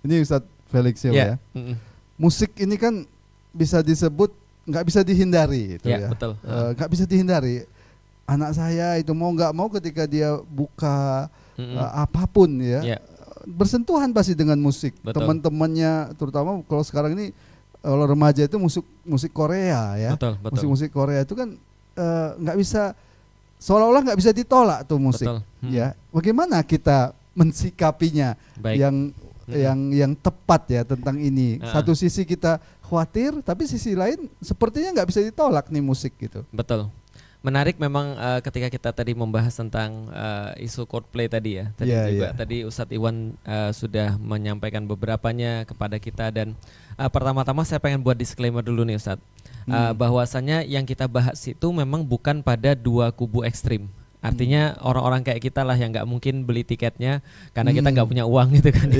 Ini Ustadz Felix ya. Musik ini kan bisa disebut nggak bisa dihindari itu ya. Betul. Nggak bisa dihindari. Anak saya itu mau nggak mau ketika dia buka apapun ya, bersentuhan pasti dengan musik. Teman-temannya terutama kalau sekarang ini kalau remaja itu musik Korea ya. Musik Korea itu kan nggak bisa, seolah-olah nggak bisa ditolak tuh musik. Ya. Bagaimana kita mensikapinya yang tepat ya tentang ini. Satu sisi kita khawatir, tapi sisi lain sepertinya nggak bisa ditolak nih musik gitu. Betul. Menarik memang ketika kita tadi membahas tentang isu Coldplay tadi ya. Tadi Ustadz Iwan sudah menyampaikan beberapanya kepada kita, dan pertama-tama saya pengen buat disclaimer dulu nih Ustadz. Bahwasanya yang kita bahas itu memang bukan pada dua kubu ekstrim. Artinya orang-orang kayak kita lah yang nggak mungkin beli tiketnya karena kita nggak punya uang gitu kan.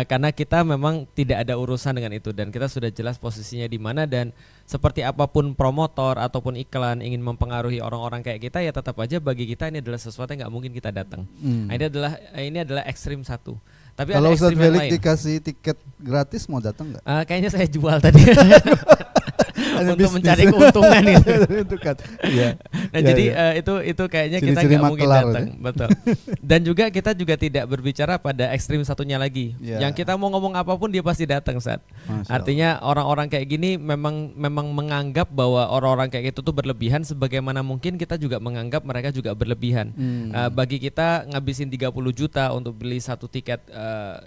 Karena kita memang tidak ada urusan dengan itu, dan kita sudah jelas posisinya di mana, dan seperti apapun promotor ataupun iklan ingin mempengaruhi orang-orang kayak kita, ya tetap aja bagi kita ini adalah sesuatu yang nggak mungkin kita datang. Ini adalah ekstrim satu. Tapi kalau Ustadz Felix dikasih tiket gratis mau datang nggak? Kayaknya saya jual tadi. Untuk mencari keuntungan itu. Nah jadi itu kayaknya kita nggak mungkin datang, betul. Dan juga kita juga tidak berbicara pada ekstrim satunya lagi. Yang kita mau ngomong apapun dia pasti datang saat. Artinya orang-orang kayak gini memang menganggap bahwa orang-orang kayak gitu tuh berlebihan, sebagaimana mungkin kita juga menganggap mereka juga berlebihan. Bagi kita ngabisin 30 juta untuk beli satu tiket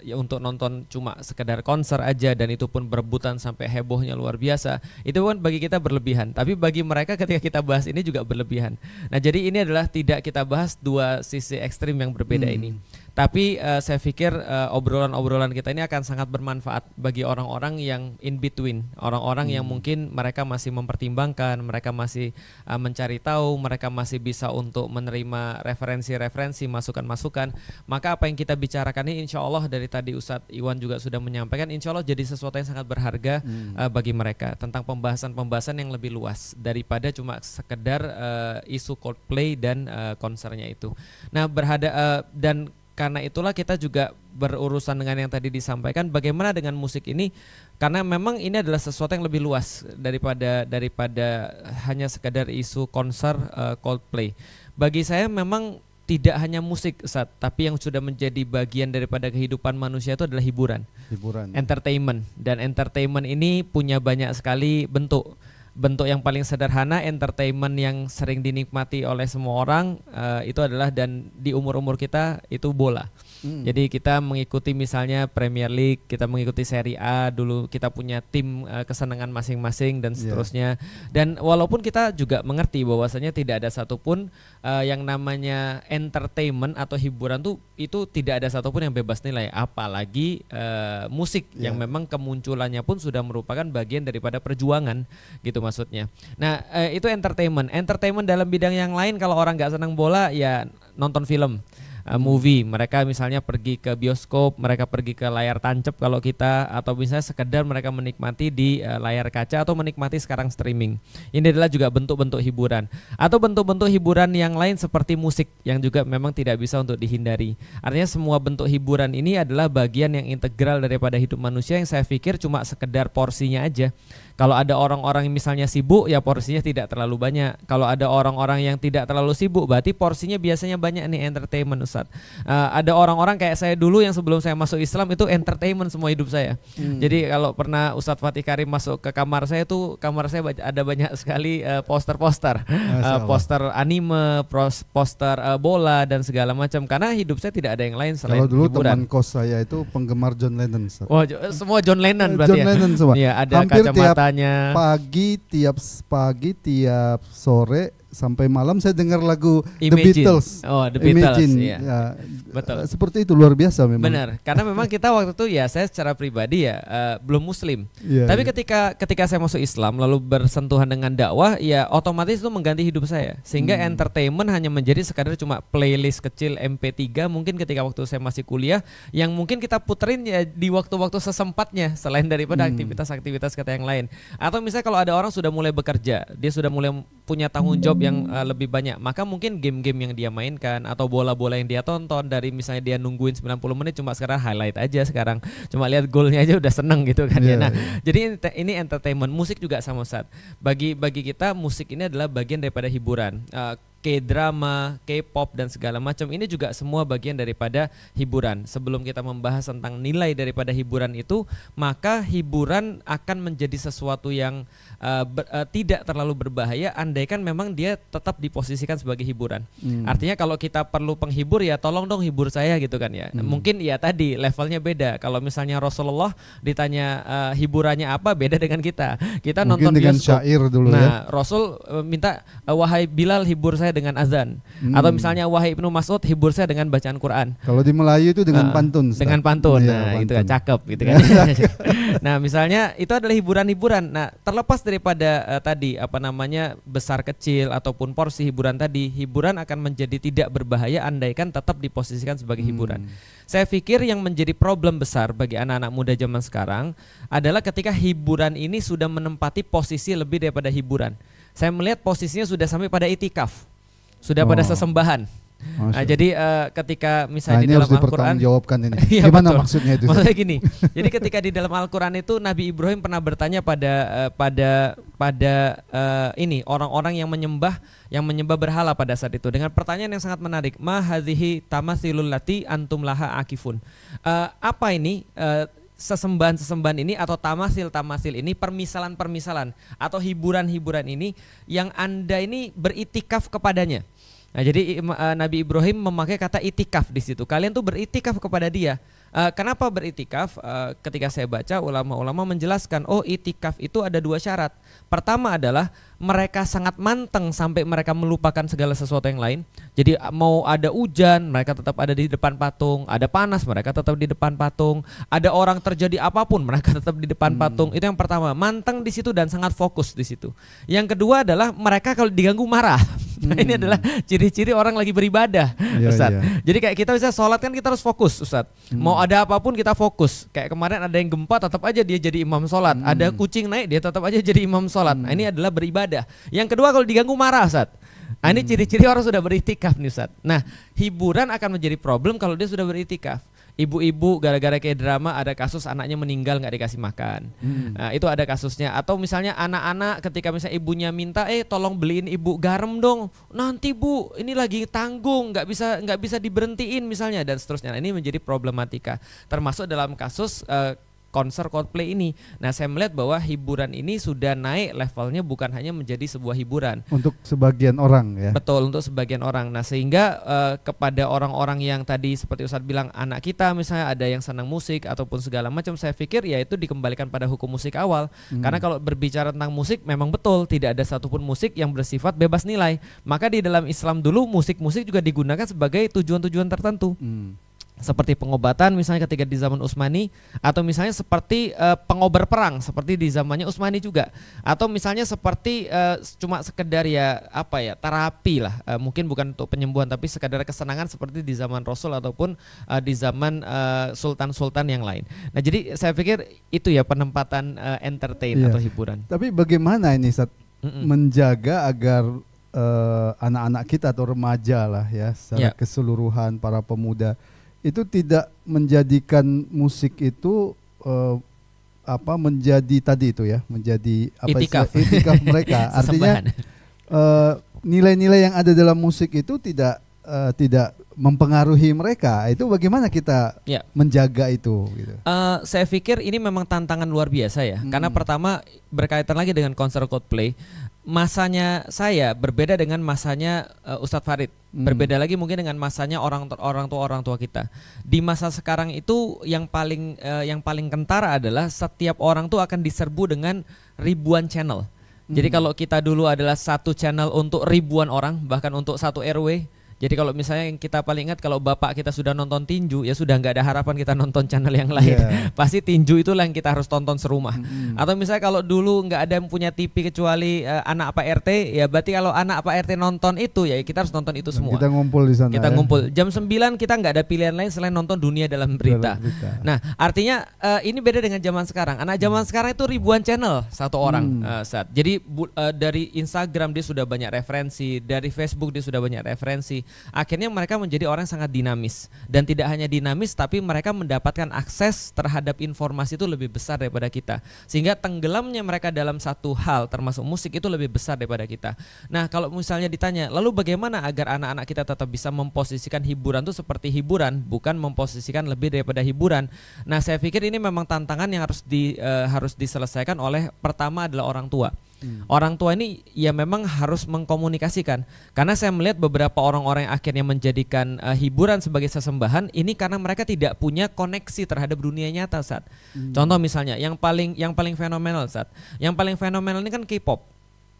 ya untuk nonton cuma sekedar konser aja, dan itu pun berebutan sampai hebohnya luar biasa. Itu kan bagi kita berlebihan, tapi bagi mereka ketika kita bahas ini juga berlebihan. Nah jadi ini adalah tidak kita bahas dua sisi ekstrim yang berbeda ini. Tapi saya pikir obrolan-obrolan kita ini akan sangat bermanfaat bagi orang-orang yang in between, orang-orang yang mungkin mereka masih mempertimbangkan, mereka masih mencari tahu, mereka masih bisa untuk menerima referensi-referensi, masukan-masukan. Maka apa yang kita bicarakan ini insya Allah dari tadi Ustadz Iwan juga sudah menyampaikan, insya Allah jadi sesuatu yang sangat berharga bagi mereka tentang pembahasan-pembahasan yang lebih luas daripada cuma sekedar isu Coldplay dan konsernya itu. Nah dan karena itulah kita juga berurusan dengan yang tadi disampaikan, bagaimana dengan musik ini, karena memang ini adalah sesuatu yang lebih luas daripada hanya sekedar isu konser Coldplay. Bagi saya memang tidak hanya musik Ustadz, tapi yang sudah menjadi bagian daripada kehidupan manusia itu adalah hiburan. Entertainment, dan entertainment ini punya banyak sekali bentuk. Bentuk yang paling sederhana entertainment yang sering dinikmati oleh semua orang itu adalah, dan di umur-umur kita itu bola. Jadi kita mengikuti misalnya Premier League, kita mengikuti Serie A, dulu kita punya tim kesenangan masing-masing dan seterusnya. Dan walaupun kita juga mengerti bahwasanya tidak ada satupun yang namanya entertainment atau hiburan tuh itu tidak ada satupun yang bebas nilai, apalagi musik yang memang kemunculannya pun sudah merupakan bagian daripada perjuangan gitu maksudnya. Nah itu entertainment dalam bidang yang lain. Kalau orang nggak senang bola ya nonton film, movie, mereka misalnya pergi ke bioskop, mereka pergi ke layar tancap kalau kita, atau misalnya sekedar mereka menikmati di layar kaca, atau menikmati sekarang streaming. Ini adalah juga bentuk-bentuk hiburan, atau bentuk-bentuk hiburan yang lain seperti musik yang juga memang tidak bisa untuk dihindari. Artinya semua bentuk hiburan ini adalah bagian yang integral daripada hidup manusia, yang saya pikir cuma sekedar porsinya aja. Kalau ada orang-orang yang misalnya sibuk, ya porsinya tidak terlalu banyak. Kalau ada orang-orang yang tidak terlalu sibuk, berarti porsinya biasanya banyak nih entertainment Ustadz. Ada orang-orang kayak saya dulu yang sebelum saya masuk Islam itu entertainment semua hidup saya. Jadi kalau pernah Ustadz Fatih Karim masuk ke kamar saya tuh, kamar saya ada banyak sekali poster-poster, poster anime, poster bola dan segala macam. Karena hidup saya tidak ada yang lain selain hiburan. Kalau dulu teman kos saya itu penggemar John Lennon. Wah, semua John Lennon berarti John Lennon semua. Ya, ada kacamata. Tiap pagi, tiap sore sampai malam saya dengar lagu Imagine. The Beatles. Oh, The Beatles. Iya. Ya, betul. Seperti itu, luar biasa memang. Benar, karena memang kita waktu itu ya saya secara pribadi ya belum Muslim. Tapi ketika saya masuk Islam lalu bersentuhan dengan dakwah, ya otomatis itu mengganti hidup saya. Sehingga entertainment hanya menjadi sekadar cuma playlist kecil MP3 mungkin ketika waktu saya masih kuliah, yang mungkin kita puterin ya di waktu-waktu sesempatnya selain daripada aktivitas-aktivitas kita yang lain. Atau misalnya kalau ada orang sudah mulai bekerja, dia sudah mulai punya tanggung jawab yang lebih banyak, maka mungkin game-game yang dia mainkan atau bola-bola yang dia tonton, dari misalnya dia nungguin 90 menit cuma sekarang highlight aja, sekarang cuma lihat golnya aja udah seneng gitu kan ya. Nah, jadi ini entertainment. Musik juga sama Ustaz. Bagi kita musik ini adalah bagian daripada hiburan. K-drama, K-pop dan segala macam ini juga semua bagian daripada hiburan. Sebelum kita membahas tentang nilai daripada hiburan itu, maka hiburan akan menjadi sesuatu yang tidak terlalu berbahaya andaikan memang dia tetap diposisikan sebagai hiburan. Artinya kalau kita perlu penghibur, ya tolong dong hibur saya gitu kan ya. Mungkin ya tadi levelnya beda. Kalau misalnya Rasulullah ditanya hiburannya apa, beda dengan kita. Kita mungkin nonton dengan bioskop. syair dulu Nah, Rasul minta wahai Bilal hibur saya dengan azan, atau misalnya wahai Ibnu Mas'ud hibur saya dengan bacaan Quran. Kalau di Melayu itu dengan pantun. Dengan pantun. Nah, pantun. Itu kan cakep gitu kan. Nah, misalnya itu adalah hiburan-hiburan. Nah, terlepas daripada tadi besar kecil ataupun porsi hiburan tadi, hiburan akan menjadi tidak berbahaya andaikan tetap diposisikan sebagai hiburan. Saya pikir yang menjadi problem besar bagi anak-anak muda zaman sekarang adalah ketika hiburan ini sudah menempati posisi lebih daripada hiburan. Saya melihat posisinya sudah sampai pada itikaf. Sudah pada sesembahan. Nah, jadi ketika misalnya di dalam Al-Quran, jawabkan ini. Iya, gimana betul. Maksudnya itu? Maksudnya gini. Jadi ketika di dalam Al-Quran itu Nabi Ibrahim pernah bertanya pada ini orang-orang yang menyembah berhala pada saat itu dengan pertanyaan yang sangat menarik. Ma hadhihi tamathilul lati antum laha akifun. Apa ini sesembahan ini atau tamasil ini, permisalan atau hiburan ini yang Anda ini beritikaf kepadanya. Nah, jadi Nabi Ibrahim memakai kata itikaf di situ. Kalian tuh beritikaf kepada dia. Kenapa beritikaf? Ketika saya baca, ulama-ulama menjelaskan, itikaf itu ada 2 syarat. Pertama adalah mereka sangat manteng sampai mereka melupakan segala sesuatu yang lain. Jadi mau ada hujan, mereka tetap ada di depan patung. Ada panas, mereka tetap di depan patung. Ada orang terjadi apapun, mereka tetap di depan patung. Itu yang pertama, manteng di situ dan sangat fokus di situ. Yang kedua adalah mereka kalau diganggu marah. Nah, ini adalah ciri-ciri orang lagi beribadah, Ustaz. Jadi kayak kita bisa sholat kan kita harus fokus, Ustaz. Mau ada apapun kita fokus. Kayak kemarin ada yang gempa, tetap aja dia jadi imam sholat. Ada kucing naik, dia tetap aja jadi imam sholat. Nah, ini adalah beribadah. Yang kedua kalau diganggu marah, Ustaz. Nah, ini ciri-ciri orang sudah beritikaf nih, Ustaz. Nah, hiburan akan menjadi problem kalau dia sudah beritikaf. Ibu-ibu gara-gara kayak drama ada kasus anaknya meninggal nggak dikasih makan. Nah, itu ada kasusnya. Atau misalnya anak-anak ketika misalnya ibunya minta tolong beliin ibu garam dong. Nanti Bu, ini lagi tanggung, nggak bisa diberhentiin misalnya, dan seterusnya. Nah, ini menjadi problematika. Termasuk dalam kasus konser Coldplay ini. Nah, saya melihat bahwa hiburan ini sudah naik levelnya, bukan hanya menjadi sebuah hiburan untuk sebagian orang ya. Betul, untuk sebagian orang. Nah, sehingga kepada orang-orang yang tadi seperti Ustadz bilang, anak kita misalnya ada yang senang musik ataupun segala macam, saya pikir ya itu dikembalikan pada hukum musik awal. Karena kalau berbicara tentang musik, memang betul tidak ada satupun musik yang bersifat bebas nilai. Maka di dalam Islam dulu musik-musik juga digunakan sebagai tujuan-tujuan tertentu. Seperti pengobatan misalnya ketika di zaman Utsmani, atau misalnya seperti pengobar perang seperti di zamannya Utsmani juga, atau misalnya seperti cuma sekedar terapi lah, mungkin bukan untuk penyembuhan tapi sekedar kesenangan seperti di zaman Rasul ataupun di zaman sultan-sultan yang lain. Nah, jadi saya pikir itu ya penempatan entertain atau hiburan. Tapi bagaimana ini menjaga agar anak-anak kita atau remaja lah ya secara keseluruhan, para pemuda itu tidak menjadikan musik itu menjadi tadi itu ya, menjadi itikaf mereka. Artinya nilai-nilai yang ada dalam musik itu tidak mempengaruhi mereka. Itu bagaimana kita menjaga itu gitu. Saya pikir ini memang tantangan luar biasa ya. Karena pertama berkaitan lagi dengan konser Coldplay. Masanya saya berbeda dengan masanya Ustadz Farid. Berbeda lagi mungkin dengan masanya orang tua kita. Di masa sekarang itu yang paling kentara adalah setiap orang tuh akan diserbu dengan ribuan channel. Jadi kalau kita dulu adalah satu channel untuk ribuan orang, bahkan untuk satu RW, Jadi kalau misalnya yang kita paling ingat kalau bapak kita sudah nonton tinju, ya sudah nggak ada harapan kita nonton channel yang lain. Pasti tinju itulah yang kita harus tonton serumah. Atau misalnya kalau dulu nggak ada yang punya TV kecuali anak Pak RT, ya berarti kalau anak Pak RT nonton itu, ya kita harus nonton itu semua. Kita ngumpul di sana. Kita ngumpul jam 9, kita nggak ada pilihan lain selain nonton Dunia Dalam Berita. Nah, artinya ini beda dengan zaman sekarang. Anak zaman sekarang itu ribuan channel satu orang. Jadi dari Instagram dia sudah banyak referensi, dari Facebook dia sudah banyak referensi. Akhirnya mereka menjadi orang yang sangat dinamis, dan tidak hanya dinamis tapi mereka mendapatkan akses terhadap informasi itu lebih besar daripada kita, sehingga tenggelamnya mereka dalam satu hal termasuk musik itu lebih besar daripada kita. Nah, kalau misalnya ditanya lalu bagaimana agar anak-anak kita tetap bisa memposisikan hiburan itu seperti hiburan, bukan memposisikan lebih daripada hiburan. Nah, saya pikir ini memang tantangan yang harus diselesaikan oleh pertama adalah orang tua. Orang tua ini ya memang harus mengkomunikasikan, karena saya melihat beberapa orang-orang yang akhirnya menjadikan hiburan sebagai sesembahan ini karena mereka tidak punya koneksi terhadap dunia nyata, Ustaz. Contoh misalnya yang paling fenomenal, Ustaz. Yang paling fenomenal ini kan K-pop.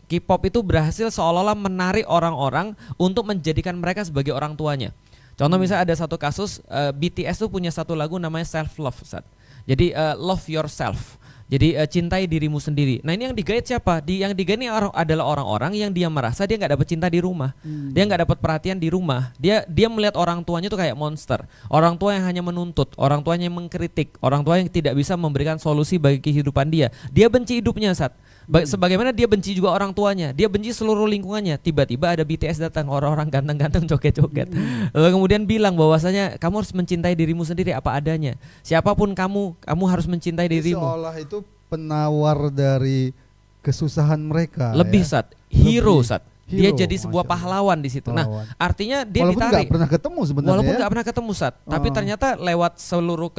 K-pop itu berhasil seolah-olah menarik orang-orang untuk menjadikan mereka sebagai orang tuanya. Contoh misalnya ada satu kasus BTS tuh punya satu lagu namanya Self Love, Ustaz. Jadi love yourself. Jadi cintai dirimu sendiri. Nah, ini yang digait siapa? Yang digait ini adalah orang-orang yang dia merasa dia nggak dapat cinta di rumah, dia nggak dapat perhatian di rumah. Dia melihat orang tuanya itu kayak monster, orang tua yang hanya menuntut, orang tuanya yang mengkritik, orang tua yang tidak bisa memberikan solusi bagi kehidupan dia. Dia benci hidupnya, Sat. Sebagaimana dia benci juga orang tuanya, dia benci seluruh lingkungannya. Tiba-tiba ada BTS datang, orang-orang ganteng-ganteng joget-joget. Lalu kemudian bilang bahwasanya kamu harus mencintai dirimu sendiri apa adanya. Siapapun kamu harus mencintai dirimu. Seolah itu penawar dari kesusahan mereka. Lebih, ya? Sat, hero, Sat. Dia jadi sebuah pahlawan di situ. Nah, artinya dia walaupun ditarik. Walaupun nggak pernah ketemu sebenarnya. Walaupun nggak pernah ketemu, Sat. Tapi ternyata lewat seluruh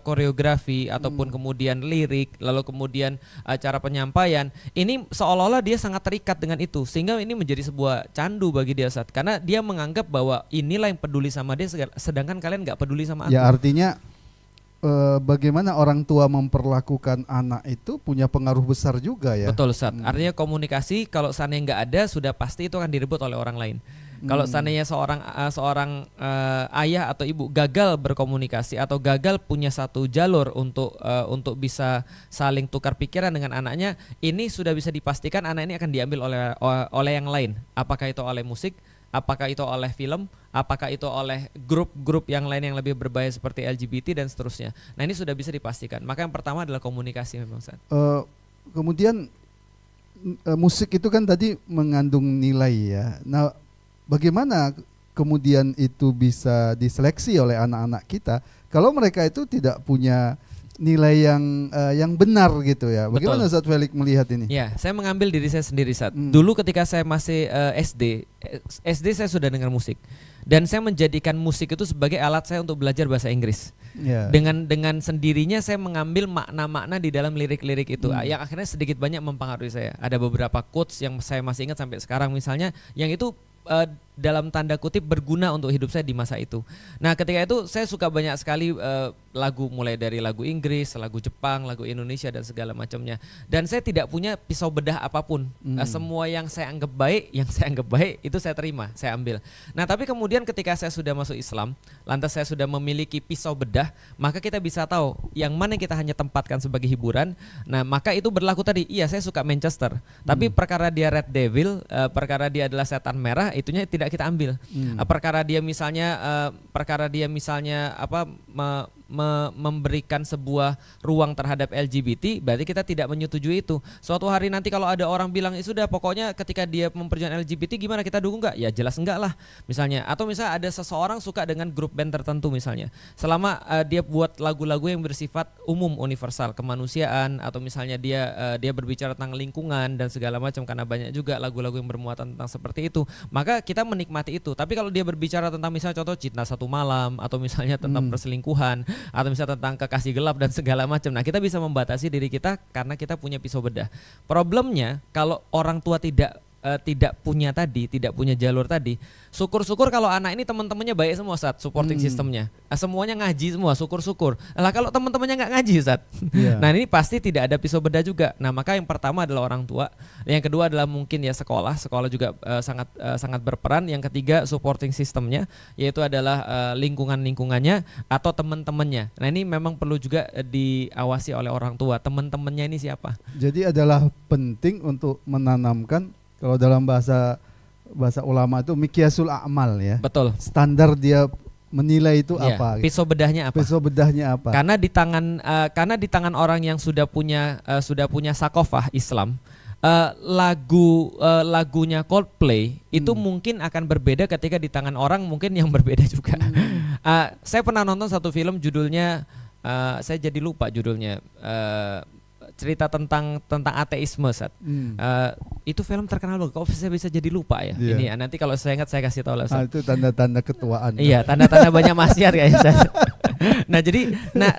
koreografi ataupun kemudian lirik, lalu kemudian cara penyampaian, ini seolah-olah dia sangat terikat dengan itu, sehingga ini menjadi sebuah candu bagi dia, Sat. Karena dia menganggap bahwa inilah yang peduli sama dia, sedangkan kalian nggak peduli sama aku. Ya, artinya bagaimana orang tua memperlakukan anak itu punya pengaruh besar juga, ya. Betul, Ustaz. Artinya komunikasi kalau seandainya nggak ada, sudah pasti itu akan direbut oleh orang lain. Kalau seandainya seorang ayah atau ibu gagal berkomunikasi atau gagal punya satu jalur untuk bisa saling tukar pikiran dengan anaknya, ini sudah bisa dipastikan anak ini akan diambil oleh yang lain. Apakah itu oleh musik, apakah itu oleh film, apakah itu oleh grup-grup yang lain yang lebih berbahaya seperti LGBT dan seterusnya. Nah, ini sudah bisa dipastikan. Maka yang pertama adalah komunikasi memang, Ustaz. Kemudian musik itu kan tadi mengandung nilai, ya. Nah, bagaimana kemudian itu bisa diseleksi oleh anak-anak kita kalau mereka itu tidak punya nilai yang benar gitu, ya. Bagaimana Ustaz Felix melihat ini? Ya, saya mengambil diri saya sendiri, Ustaz. Dulu ketika saya masih SD saya sudah dengar musik. Dan saya menjadikan musik itu sebagai alat saya untuk belajar bahasa Inggris. Yeah. Dengan sendirinya saya mengambil makna-makna di dalam lirik-lirik itu, yang akhirnya sedikit banyak mempengaruhi saya. Ada beberapa quotes yang saya masih ingat sampai sekarang misalnya, yang itu dalam tanda kutip berguna untuk hidup saya di masa itu. Nah, ketika itu saya suka banyak sekali lagu, mulai dari lagu Inggris, lagu Jepang, lagu Indonesia dan segala macamnya. Dan saya tidak punya pisau bedah apapun. Semua yang saya anggap baik itu saya terima, saya ambil. Nah, tapi kemudian ketika saya sudah masuk Islam, lantas saya sudah memiliki pisau bedah, maka kita bisa tahu yang mana kita hanya tempatkan sebagai hiburan. Nah, maka itu berlaku tadi. Iya, saya suka Manchester, tapi perkara dia Red Devil, perkara dia adalah setan merah, itunya tidak kita ambil. Perkara dia misalnya memberikan sebuah ruang terhadap LGBT, berarti kita tidak menyetujui itu. Suatu hari nanti kalau ada orang bilang, sudah pokoknya ketika dia memperjuangkan LGBT gimana, kita dukung nggak? Ya jelas enggak lah, misalnya. Atau misalnya ada seseorang suka dengan grup band tertentu misalnya, selama dia buat lagu-lagu yang bersifat umum, universal, kemanusiaan, atau misalnya dia berbicara tentang lingkungan dan segala macam, karena banyak juga lagu-lagu yang bermuatan tentang seperti itu, maka kita menikmati itu. Tapi kalau dia berbicara tentang misalnya contoh Cinta Satu Malam, atau misalnya tentang perselingkuhan, atau misalnya tentang kekasih gelap dan segala macam, nah kita bisa membatasi diri kita karena kita punya pisau bedah. Problemnya kalau orang tua tidak tidak punya jalur tadi, syukur-syukur kalau anak ini teman-temannya baik semua Ustaz, supporting sistemnya, semuanya ngaji semua, syukur-syukur. Lah kalau teman-temannya nggak ngaji Ustaz, nah ini pasti tidak ada pisau bedah juga. Nah maka yang pertama adalah orang tua, yang kedua adalah mungkin ya sekolah juga sangat berperan. Yang ketiga supporting sistemnya, yaitu adalah lingkungannya atau teman-temannya. Nah ini memang perlu juga diawasi oleh orang tua. Teman-temannya ini siapa? Jadi adalah penting untuk menanamkan, kalau dalam bahasa ulama itu miqyasul a'mal ya. Betul. Standar dia menilai itu apa? Pisau bedahnya apa? Pisau bedahnya apa? Karena di tangan orang yang sudah punya sakofah Islam, lagunya Coldplay itu mungkin akan berbeda ketika di tangan orang mungkin yang berbeda juga. Saya pernah nonton satu film judulnya, saya jadi lupa judulnya. Cerita tentang ateisme Ustaz. Itu film terkenal banget. Kok saya bisa jadi lupa ya? Ini nanti kalau saya ingat saya kasih tahu lah Ustaz. Itu tanda-tanda ketuaan. Iya, tanda-tanda banyak maksiat kayaknya Ustaz.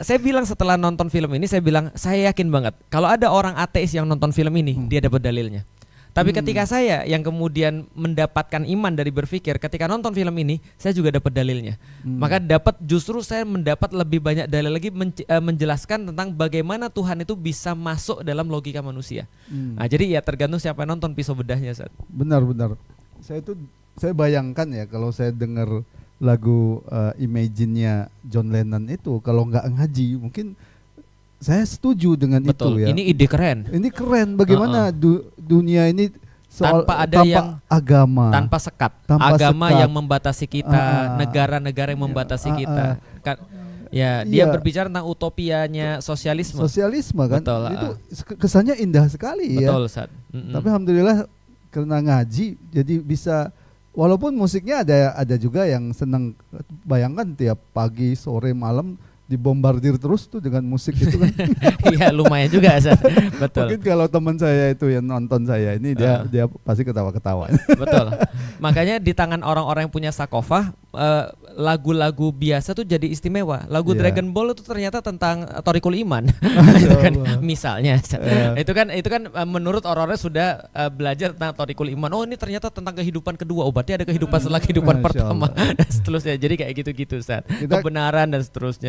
Saya bilang setelah nonton film ini, saya yakin banget kalau ada orang ateis yang nonton film ini, dia dapat dalilnya. Tapi ketika saya yang kemudian mendapatkan iman dari berpikir, ketika nonton film ini saya juga dapat dalilnya. Maka justru saya mendapat lebih banyak dalil lagi menjelaskan tentang bagaimana Tuhan itu bisa masuk dalam logika manusia. Nah, jadi ya tergantung siapa yang nonton pisau bedahnya Ustaz. Benar. Saya bayangkan ya kalau saya dengar lagu Imagine-nya John Lennon itu, kalau nggak ngaji mungkin saya setuju dengan itu ya. Ini ide keren. Ini keren. Bagaimana dunia ini tanpa agama, tanpa sekat, agama yang membatasi kita, negara-negara yang membatasi kita. Dia berbicara tentang utopianya sosialisme. Sosialisme kan. Betul, itu kesannya indah sekali ya. Betul, Ustaz. Tapi alhamdulillah karena ngaji jadi bisa, walaupun musiknya ada juga yang senang. Bayangkan tiap pagi, sore, malam dibombardir terus tuh dengan musik itu kan. Iya lumayan juga Ustaz. Betul. Mungkin kalau teman saya itu yang nonton saya ini dia pasti ketawa-ketawa. Betul. Makanya di tangan orang-orang yang punya sakofah, lagu-lagu biasa tuh jadi istimewa. Lagu Dragon Ball itu ternyata tentang Thoriqul Iman. Itu kan misalnya. Itu kan menurut orang-orang sudah belajar tentang Thoriqul Iman. Oh ini ternyata tentang kehidupan kedua. Oh berarti ada kehidupan setelah kehidupan pertama dan seterusnya. Jadi kayak gitu-gitu Ustaz. Kebenaran dan seterusnya.